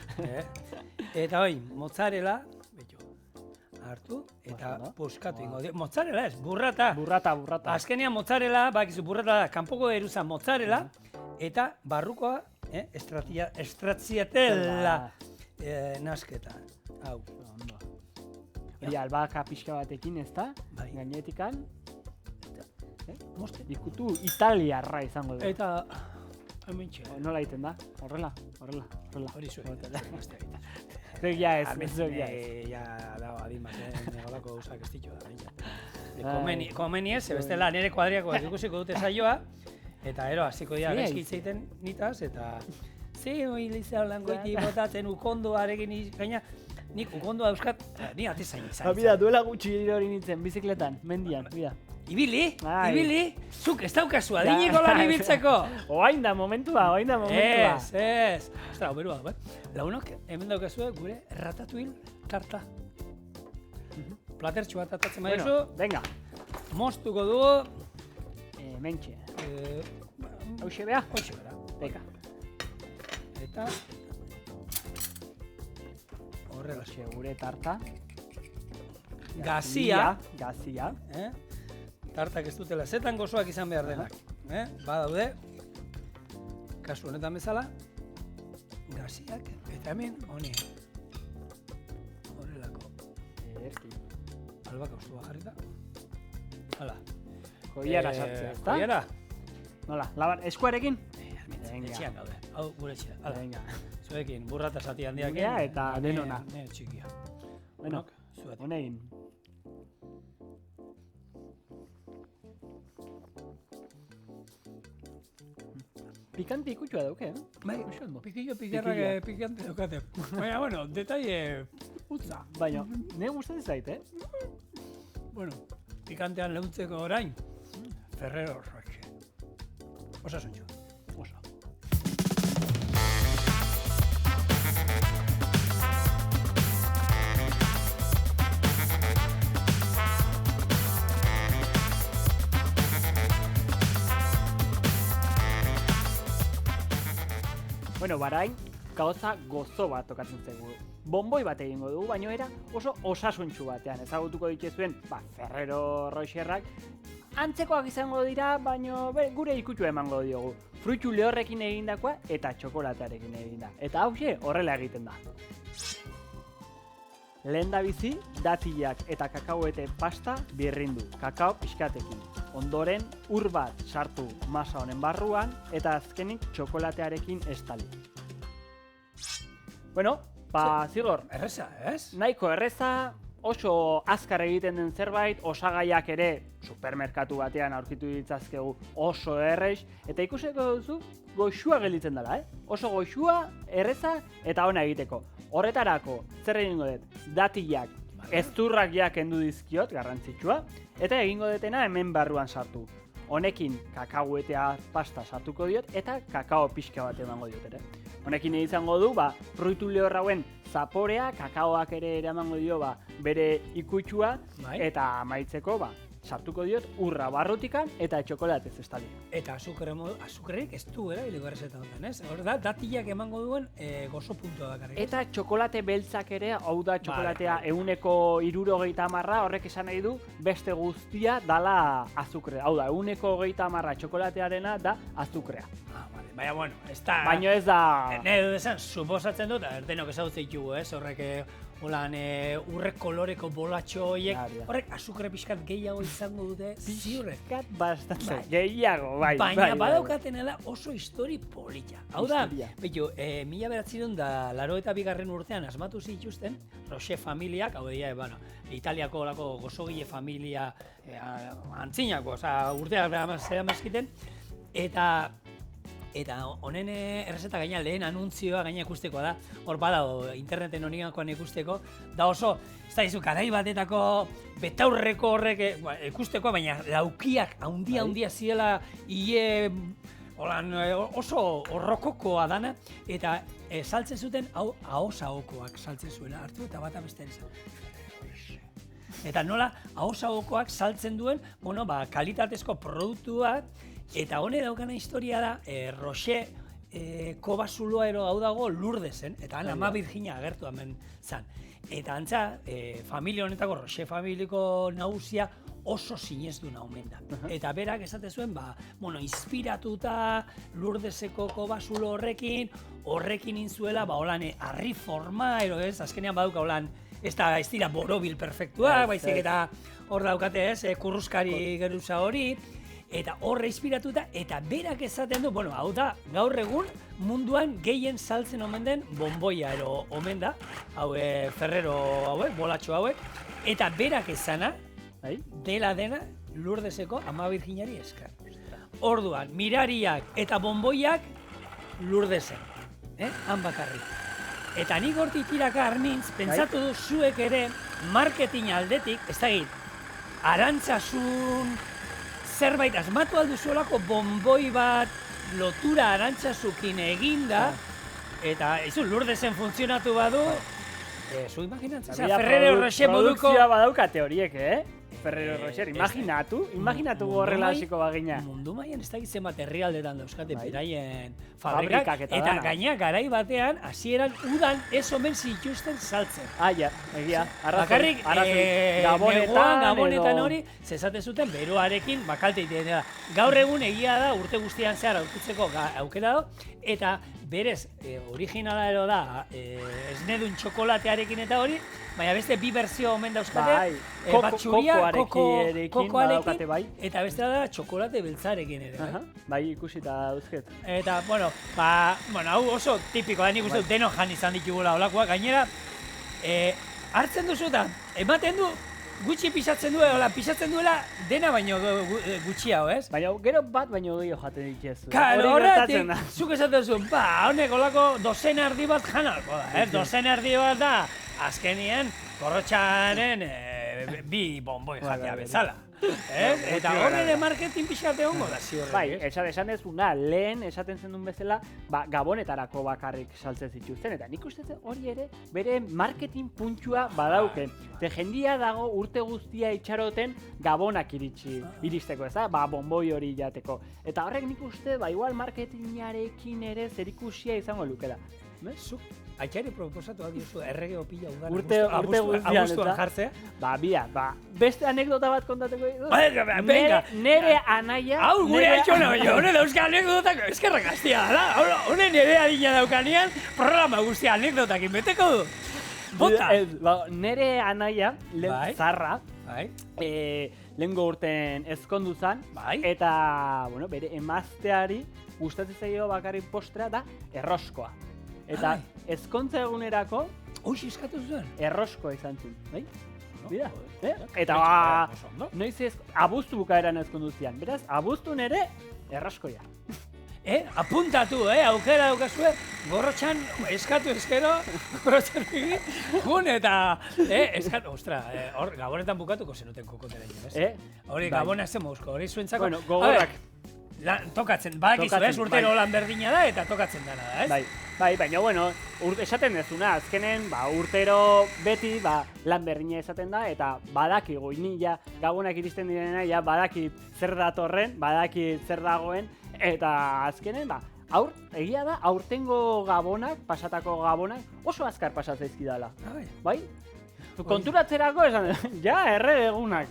Speaker 1: Eta oin, mozzarella, hartu, eta puskatu ingo. Mozzarella ez, burrata.
Speaker 2: Burrata.
Speaker 1: Azkenean mozzarella, bakizu burrata da, kanpoko eruza mozzarella, eta barrukoa, estraziatella nasketa. Hau.
Speaker 2: Hori albaka pixka batekin, ez da? Gainetikan. Ikutu italiarra izango du.
Speaker 1: Eta, hemen txea.
Speaker 2: Nola egiten da? Horrela.
Speaker 1: Hori zuen.
Speaker 2: Zegia ez.
Speaker 1: Ja, da, adin bat, negolako gauzak ez ditu da. Komeni ez, bestela nire kuadriako ikusiko dute saioa, eta ero, hasiko dira gaizki itzeiten nitaz, eta hoi lizea langoiti botatzen ukondoarekin gaina, nik ukondoa euskat, ni atezain izan.
Speaker 2: Bida, duela gutxi hori nintzen, bizikletan, mendian, bida.
Speaker 1: Ibili, zuk ez daukazu adineko lan ibiltzeko.
Speaker 2: Oain da momentua.
Speaker 1: Ez. Ostra, berua, lagunok, hemen daukazue gure ratatouille tarta. Platertxu bat atatzen maizu.
Speaker 2: Venga.
Speaker 1: Moztuko dugu.
Speaker 2: Mentxe. Hauxe beha?
Speaker 1: Hauxe beha.
Speaker 2: Beka.
Speaker 1: Eta horrela
Speaker 2: gure tarta.
Speaker 1: Gazia.
Speaker 2: Tartak
Speaker 1: ez dutela zetan gozoak izan behar denak. Badaude, kasu honetan bezala, gaziak, eta hemen, honi. Horrelako. Albaka ustu bajarrita. Hala.
Speaker 2: Koiara sartzea, ezta?
Speaker 1: Koiara.
Speaker 2: Nola, eskuarekin?
Speaker 1: Etxean gaude, hau gure etxea.
Speaker 2: Venga.
Speaker 1: Zuekin, burrata zati handiak.
Speaker 2: Gugea eta denona.
Speaker 1: Ne txikia.
Speaker 2: Bueno, honein. Pikante ikutua dauke,
Speaker 1: Bai, pikillo pikante daukate. Baina, bueno, detalle utza.
Speaker 2: Baina, ne gustatzen zait,
Speaker 1: Bueno, pikantean leuntzeko orain, Ferrero Rocher. Osasuntxo. Oso.
Speaker 2: Bueno, barain, gauza gozo bat tokatzen zaigu. Bonboi bat egingo dugu, baina era oso osasuntxu batean. Ezagutuko dituzuen, Ferrero Rocherrak. Antzekoak izango dira, baina gure ikutu emango diogu. Fruitu lehorrekin egindakoa eta txokolatearekin eginda. Eta hauxe horrela egiten da. lehendabizi datilak eta kakaoete pasta birrindu, kakao pixkatekin. Ondoren, ur bat sartu masa honen barruan eta azkenik txokolatearekin estali. Bueno, Zigor,
Speaker 1: Erreza, ez?
Speaker 2: nahiko erreza, oso azkar egiten den zerbait, osagaiak ere supermerkatu batean aurkitu ditzazkegu oso errex, eta ikusiko duzu goxua gelditzen dela, Oso goxua, erreza eta ona egiteko. Horretarako, zer egingo dut, datilak, ezturrak ja kendu dizkiot, garrantzitsua, eta egingo detena hemen barruan sartu. Honekin kakaoetea pasta sartuko diot eta kakao pixka bat emango diot ere. Honekin izango du, fruitu lehor hauen zaporea, kakaoak ere eramango dio bere ikutsua, eta amaitzeko sartuko diot urra barrutikan eta txokolatez estali.
Speaker 1: Eta azukrerik ez du erabiliko errezeta honetan, ez? Hor da, datilak emango duen gozo puntua bakarrik.
Speaker 2: Eta txokolate beltzak ere, hau da txokolatea 170 horrek esan nahi du beste guztia dala azukrea. Hau da, 130 txokolatearena da azukrea.
Speaker 1: Baina, bueno, ez da...
Speaker 2: Baina ez da...
Speaker 1: Nire esan, suposatzen dut, denok ezagutzen ditugu, ez? Horrek, holan, urrek koloreko bolatxo horiek, horrek azukre pixkat gehiago izango dute, ziurrek.
Speaker 2: Pixkat bastante, gehiago, bai.
Speaker 1: Baina badaukatenela oso histori polita. Hau da, beto, 1982 urtean asmatu zituzten, Roche familiak, hau dira, Italiako olako gozogile familia antzinako, urteak zeramazkiten, eta honen errezeta gaina lehen anuntzioa gaina ikusteko da, hor badago interneten honigakoan ikusteko, da oso, ez da izu, garai batetako betaurreko horrek ikusteko, baina laukiak handia zirela oso horrokokoa dana, eta saltzen zuten ahosahokoak saltzen zuela, hartu eta bata bestean izan. Eta nola ahosahokoak saltzen duen, kalitatezko produktua. Eta hone daukana historia da, Roche kobazuloa hau dago Lurdesen, eta han Ama Birjina agertu hemen zan. Eta antza, familia honetako, Roche familiko nagusia oso sinestuna omen da. Eta berak esate zuen, inspiratuta Lurdeseko kobazulo horrekin intzuela, holan, harri forma, azkenean badauka holan, ez dira borobil perfektua, baizik eta hor daukate kurruskari geruza hori, eta horre inspiratuta, eta berak esaten du, hau da, gaur egun munduan gehien saltzen omen den bonboia omen da, Ferrero hauek, bolatxo hauek, eta berak esana, dena Lurdeseko Ama Birjinari esker. Orduan, mirariak eta bonboiak Lurdesen, han bakarrik. Eta nik hortik tiraka arnintz, pentsatu du zuek ere marketing aldetik, ez da arantzasun, zerbait asmatu alduzuelako bonboi bat lotura arantzazukin eginda, eta Lurdesen funtzionatu badu, zu imaginatzen, Ferrero Rocher moduko...
Speaker 2: Produkzioa badaukate horiek, Ferrero Rocher, imaginatu horrela hasiko bagina.
Speaker 1: Mundu mailan ez dakit zenbat herrialdetan dauzkate beraien fabrikak, eta gaina garai batean, hasieran udan ez omen zituzten saltzen.
Speaker 2: Egia,
Speaker 1: bakarrik, gabonetan hori, zezate zuten beroarekin bakalte iten da. Gaur egun egia da, urte guztian zehar aurkitzeko aukera da, eta berez, originala da, esnedun txokolatearekin eta hori, baina beste bi berzio omen dauzkate, kokoarekin, eta beste da txokolate beltzarekin ere.
Speaker 2: Bai, ikusita dauzket.
Speaker 1: Eta, hau oso tipiko da, nik uste dut denok jan izan ditugula olakoa, gainera, hartzen duzu eta ematen du, gutxi pisatzen duela dena baino gutxiago, ez?
Speaker 2: Baina gero bat baino gehiago jaten dituzu.
Speaker 1: Karo, horretik, zuk esaten duzu, honek olako dozena erdi bat janalko da, dozena erdi bat da, azkenien, korrotxaren bi bonboi jatea bezala. Eta horre marketing pixate hongo da, ziorrek.
Speaker 2: Bai, esan dezuna, lehen esaten zendun bezala, gabonetarako bakarrik saltzen zituzten, eta nik uste hori ere, bere marketing puntua badauke. Jendia dago urte guztia itxaroten gabonak iristeko, ez da? Bonboi hori jateko. Eta horrek nik uste, igual marketingarekin ere zerikusia izango lukela.
Speaker 1: Zuk, Aitxari proposatu diozu errege opila udan
Speaker 2: abuztuan
Speaker 1: jartzea?
Speaker 2: Beste anekdota bat kontatuko ditu.
Speaker 1: Venga!
Speaker 2: Nere anaia...
Speaker 1: Hau, gure aitzona baina, hone dauzka anekdotak eskerrak hastia da. Hone nere adina daukanean programa guztia anekdotakin beteko du. Bota!
Speaker 2: Nere anaia,
Speaker 1: Bai.
Speaker 2: zarra,
Speaker 1: Bai.
Speaker 2: lehengo urten ezkondu zan,
Speaker 1: Bai.
Speaker 2: eta, bueno, bere emazteari gustatzen zaio bakarrik postrea da erroskoa. Eta
Speaker 1: Ai.
Speaker 2: ezkontza egunerako
Speaker 1: Hoxe eskatu zuen.
Speaker 2: erroskoa izan zuen, bai? Bida,
Speaker 1: joder.
Speaker 2: Eta
Speaker 1: Oso ondo.
Speaker 2: noiz abuztu bukaeran ezkondu zian. Beraz, abuztun ere erroskoia.
Speaker 1: Apuntatu, aukera daukazue, gorrotxan eskatu eskero, gorrotxan egin, jun eta, eskatu, ostra, hor, gabonetan bukatuko zenuten kokotera ez? Hori,
Speaker 2: Bai.
Speaker 1: gabona zen mozko, hori zuentzako.
Speaker 2: Bueno, gogorrak.
Speaker 1: Tokatzen, badakizu,
Speaker 2: Tokatzen,
Speaker 1: urtero
Speaker 2: bai.
Speaker 1: lan berdina da eta tokatzen dana da, ez?
Speaker 2: Bai, baina, bueno, esaten dezuna, azkenen, urtero beti, lan berdina esaten da, eta badakigu, ni ja, gabonak iristen direna, ja, badakit zer datorren, badakit zer dagoen, eta azkenen, egia da, aurtengo gabonak, pasatako gabonak, oso azkar pasatzaizkidala. Bai? Konturatzerako esan, ja, erre egunak.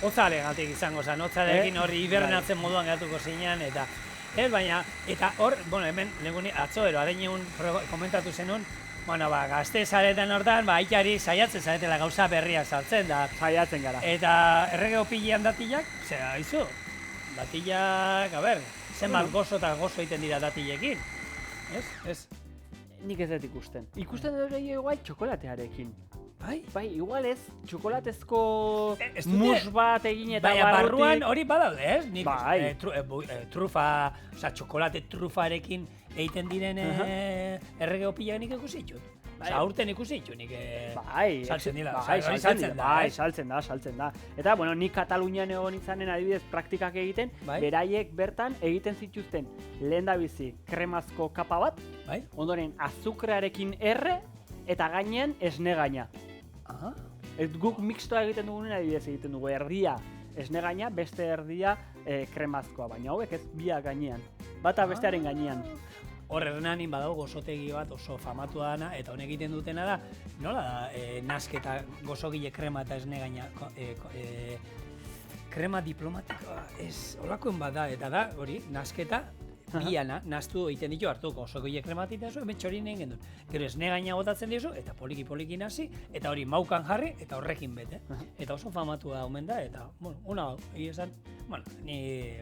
Speaker 1: Otzalegatik izango zen, otzalekin hori hibernatzen moduan geratuko zinean, eta baina, eta hor, bueno, hemen, leguni, atzoero, adeneun komentatu zenun, bueno, gazte zaretan hortan, aitari saiatzen zaretela gauza berriak saltzen da.
Speaker 2: Saiatzen gara.
Speaker 1: Eta errege opilian datillak, zera, izu, datillak, zenbat gozo eta gozo egiten dira datilekin, ez?
Speaker 2: Nik ez dut ikusten. Ikusten dut igual txokolatearekin.
Speaker 1: Bai,
Speaker 2: igual ez, txokolatezko
Speaker 1: ez dute-
Speaker 2: mus bat egin eta
Speaker 1: baina
Speaker 2: barrutik.
Speaker 1: barruan hori badaude, ez? Nik,
Speaker 2: Bai.
Speaker 1: trufa, txokolate trufarekin egiten diren errege opilak nik ikusi ditut. Aurten ikusi ditut nik
Speaker 2: Bai,
Speaker 1: saltzen dira.
Speaker 2: Saltzen da. Eta, bueno, nik Katalunian egon izanen adibidez praktikak egiten,
Speaker 1: Bai.
Speaker 2: beraiek bertan egiten zituzten lehendabizi kremazko kapa bat,
Speaker 1: Bai?
Speaker 2: ondoren azukrarekin erre, eta gainean esne gaina.
Speaker 1: Aha.
Speaker 2: Guk mixtoa egiten dugunen adibidez egiten dugu, erdia esne gaina, beste erdia kremazkoa, baina hauek ez biak gainean, bata bestearen gainean.
Speaker 1: Hor Hernanin badago gozotegi bat oso famatua dana, eta honek egiten dutena da, nola da, nasketa gozogile krema eta esne gaina, krema diplomatikoa, ez, holakoen bat da, eta da, hori, nasketa, biana, naztu egiten ditu hartuko, gozogile krema eta zu, hemen txorin egin gendun. Gero esne gaina botatzen dizu, eta poliki nasi, eta hori maukan jarri, eta horrekin bete. Eta oso famatua omen da, eta, bueno, una, esan, bueno, ni,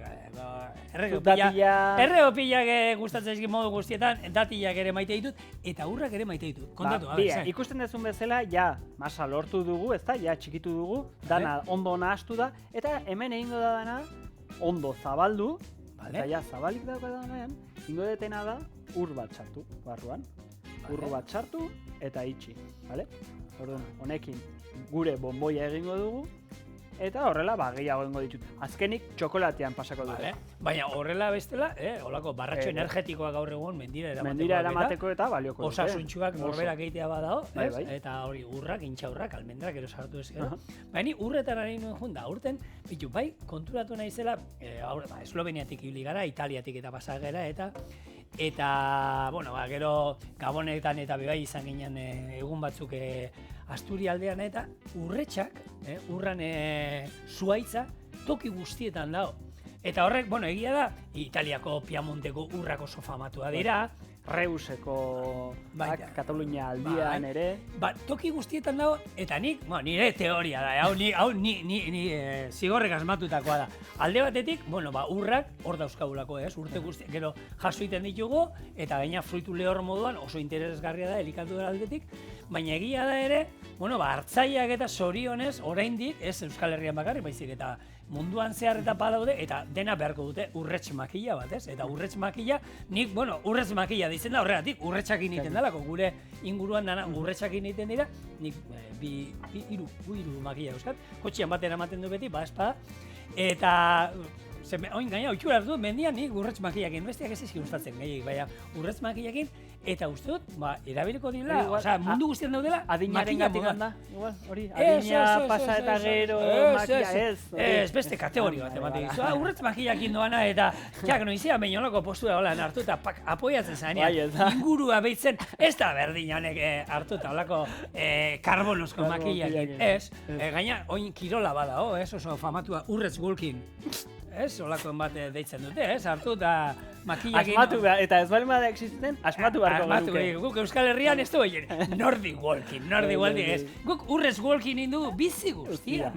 Speaker 1: errege opilak gustatzen ezkin modu guztietan, datillak ere maite ditut, eta urrak ere maite ditut. Kontatu,
Speaker 2: ikusten dezun bezala, ja, masa lortu dugu, ezta, ja, txikitu dugu, dana ondo nahastu da, eta hemen egingo da dana, ondo zabaldu, eta ja, zabalik dauka danean, ingo detena da, ur bat sartu, barruan. Ur bat sartu, eta itxi, bale? Orduan, honekin gure bonboia egingo dugu, eta horrela, gehiago egingo ditut. Azkenik, txokolatean pasako dute.
Speaker 1: Baina horrela bestela, holako barratxo energetikoa gaur egun mendira
Speaker 2: eramateko eta balioko dute.
Speaker 1: Osasuntxuak norberak egitea badao, eta hori urrak, intxaurrak, almendrak, ero sartu ezkero. Baina urretan ari nuen junda, urten, bitu, bai, konturatu naizela, Esloveniatik ibili gara, Italiatik eta pasagera, eta, bueno, gero Gabonetan eta bebai izan ginen egun batzuk Asturia aldean, eta urretxak, urran zuaitza, toki guztietan dago. Eta horrek, bueno, egia da, Italiako Piamonteko urrak oso famatua dira,
Speaker 2: Reuseko Katalunia aldian ere.
Speaker 1: Toki guztietan dago, eta nik, nire teoria da, hau ni zigorrek asmatutakoa da. Alde batetik, urrak hor dauzkagulako, urte guztiak, gero jaso egiten ditugu, eta gaina fruitu lehor moduan oso interesgarria da elikatu aldetik, baina egia da ere, hartzaileak eta zorionez, oraindik, ez Euskal Herrian bakarrik, baizik eta munduan zehar eta badaude, eta dena beharko dute urretx makila bat, ez? Eta urretx makila, nik, urretx makila ditzen da horregatik, urretxakin egiten dalako, gure inguruan dana urretxakin egiten dira, nik hiru makila euskat, kotxian batera ematen du beti, espada, eta oin gaina, oitxura hartu, mendian nik urretx makilakin, besteak ez ezki gustatzen gehiagik, baina urretx makilakin, eta uste dut, erabiliko dira, mundu guztian daudela,
Speaker 2: adinaren gatik handa, hori, adina pasa eta gero, makia,
Speaker 1: ez, beste kategorio bat ematen dizu, urretx makilakin doana, eta, noizean behin olako postura holan hartu, eta apoiatzen zanean, ingurua behitzen, ez da berdin honek hartu, eta olako karbonosko makilakin, ez, gaina, oin kirola bada, ez, oso famatua urretx gulkin, ez? Olakoen bat deitzen dute, ez? Hartu eta makillakin...
Speaker 2: Asmatu behar, eta ez bali bada existenten, asmatu beharko genuke.
Speaker 1: Guk Euskal Herrian ez du egin, Nordic Walking ez. Guk urrez walking indu bizi guztia.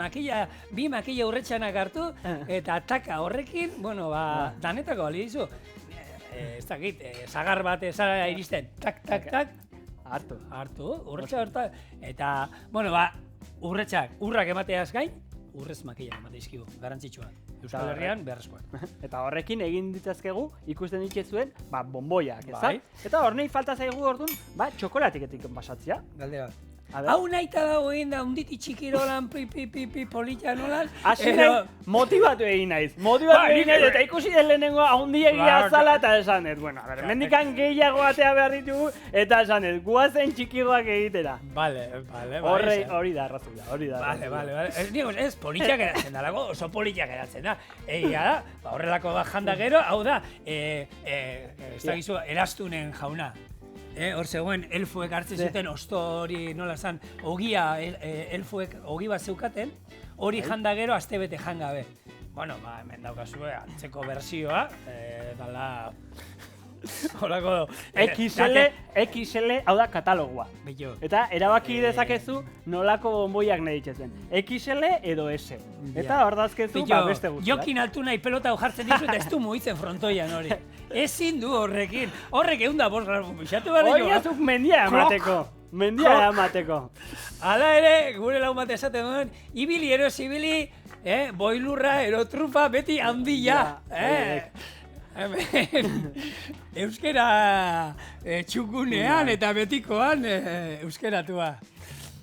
Speaker 1: Bi makilla urretxanak hartu, eta taka horrekin, bueno, danetako bali dizu. Ez dakit, sagar bat ezara iristen, tak, hartu, urretxa hartu. Eta, bueno, urrak emateaz gain, urrez makillak emateizkigu, garantzitsua. Euskal Herrian beharrezkoak.
Speaker 2: Eta horrekin egin ditzazkegu, ikusten dituzuen, bonboiak, ezta? Eta hor nahi falta zaigu orduan, txokolatiketik pasatzea.
Speaker 1: Galdera. Hau nahi eta dago egin da, unditi txikirolan, polita nolan.
Speaker 2: Hasi nahi, motibatu egin naiz. Eta ikusi den lehenengo haundiegia azala eta esan ez. Bueno, mendikan gehiago atea behar ditugu, eta esan ez, guazen txikigoak egitera.
Speaker 1: Vale.
Speaker 2: Hori da, arrazuia, hori da.
Speaker 1: Vale. Ez, politxak eratzen da, oso politxak eratzen da. Egia da, horrelako janda gero, hau da, ez da gizu, eraztunen jauna. Hor zegoen, elfuek hartzen zuten osto hori nola zan, ogia, elfuek ogi bat zeukaten, hori janda gero astebete jangabe. Bueno, hemen daukazue, antzeko bersioa, dala... Horako...
Speaker 2: XL, hau da katalogoa.
Speaker 1: Bello.
Speaker 2: Eta erabaki dezakezu nolako bonboiak nahi ditzezen. XL edo S. Eta hor dazkezu beste guztiak.
Speaker 1: Jokin altu nahi pelota jartzen dizu eta ez du mugitzen frontoian hori. Ezin du horrekin. Horrek 105 gramo pixatu behar
Speaker 2: dira. Oiazuk mendia emateko.
Speaker 1: Hala ere, gure lau bat esaten duen, ibili eros ibili, boilurra, erotrufa, beti handia. Euskera txukunean eta betikoan euskeratua.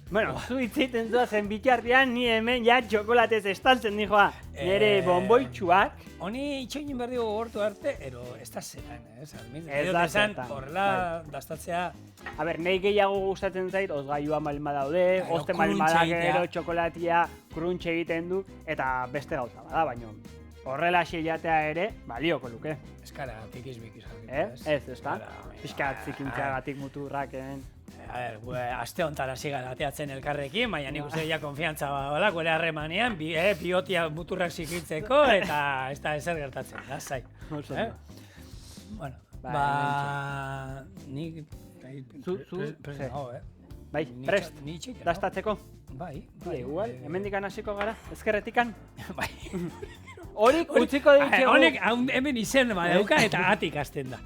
Speaker 2: Bueno, zu hitzeiten zuazen bitartean, ni hemen txokolatez estaltzen dijoa. Nire bonboitxuak.
Speaker 1: Honi itxoinin behar dugu gortu arte, ero ez da zetan,
Speaker 2: Ez da zetan.
Speaker 1: Horrela dastatzea.
Speaker 2: A ber, nahi gehiago gustatzen zait, ozgailua malma daude, oste malma da gero txokolatia crunch egiten du, eta beste gauza bada, baino. Horrela jatea ere, balioko luke.
Speaker 1: Eskara, tikiz-bikiz.
Speaker 2: Ez da? Piskat zikintzeagatik muturraken.
Speaker 1: Aste honetan hasi gara ateatzen elkarrekin, baina nik uste ja konfiantza bada, gure harremanean, biotia muturrak zikintzeko, eta ez da ezer gertatzen, da, zai. Bueno, nik...
Speaker 2: Bai, prest, dastatzeko?
Speaker 1: Bai.
Speaker 2: Igual, hemendikan hasiko gara, ezkerretikan?
Speaker 1: Bai.
Speaker 2: Horik utziko ditxegu...
Speaker 1: Honek hemen izen badauka eta atik hasten da.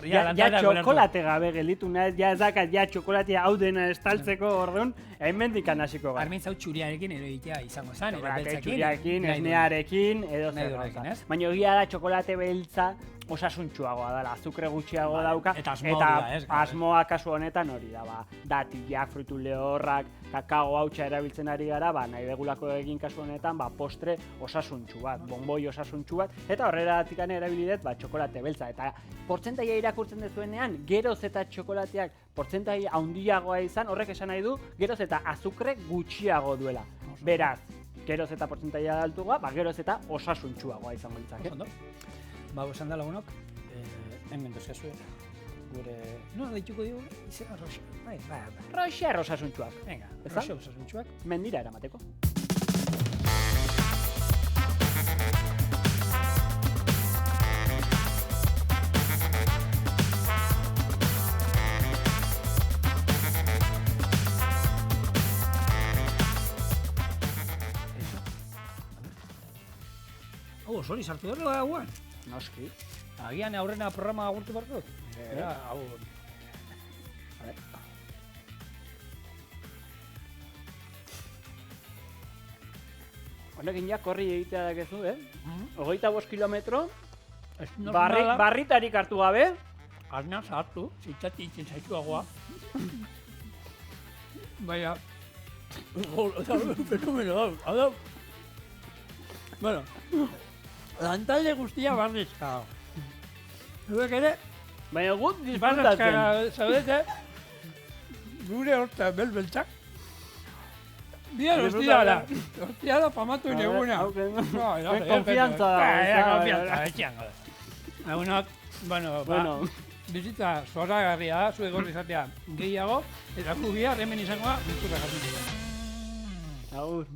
Speaker 2: Ja txokolate gabe gelitu nahez, ja ez dakat, txokolatea hau dena estaltzeko orduan, hemendikan hasiko gara.
Speaker 1: Armintza hau txuriarekin edo egitea izango zen, edo beltzakin.
Speaker 2: Txuriarekin, esnearekin, edo zer gauza. Baina egia da txokolate beltza osasuntxuagoa dela, azukre gutxiago dauka,
Speaker 1: eta
Speaker 2: asmoa kasu honetan hori da, datilak, frutu lehorrak, kakao hautsa erabiltzen ari gara, nahi begulako egin kasu honetan, postre osasuntxu bat, bonboi osasuntxu bat, eta horretatik erabilidet, txokolate beltza, eta portzentaia irakurtzen dezuenean, geroz eta txokolateak portzentaia handiagoa izan, horrek esan nahi du, geroz eta azukre gutxiago duela. Beraz, geroz eta portzentaia altuagoa, geroz eta osasuntxuagoa izango ditzake.
Speaker 1: Esan da lagunok, hemen dozkazu gure... No, deituko dugu, izena Roxa.
Speaker 2: Roxa osasuntxuak.
Speaker 1: Venga, Roxa osasuntxuak.
Speaker 2: Mendira eramateko.
Speaker 1: Hori sartu dut gauan.
Speaker 2: Noski.
Speaker 1: Agian aurrena programa agurtu barko? Hau...
Speaker 2: Honekin korri egitea dakezu, 25 kilometro, barritarik hartu gabe.
Speaker 1: Arna sartu, zitzati itzen zaituagoa. Baina... Fenomeno da. Bueno... Lantalde guztia barrizka. Zuek ere...
Speaker 2: Baina gut disfrutatzen.
Speaker 1: Zaudete, gure horta belbeltzak. Bian hostia da famatu neguna.
Speaker 2: Konfiantza da.
Speaker 1: Egunak, bueno, bizitza zoragarria da, zuek gorri izatea gehiago, eta gugia hemen izangoa, bizurra jatzen.
Speaker 2: Agur.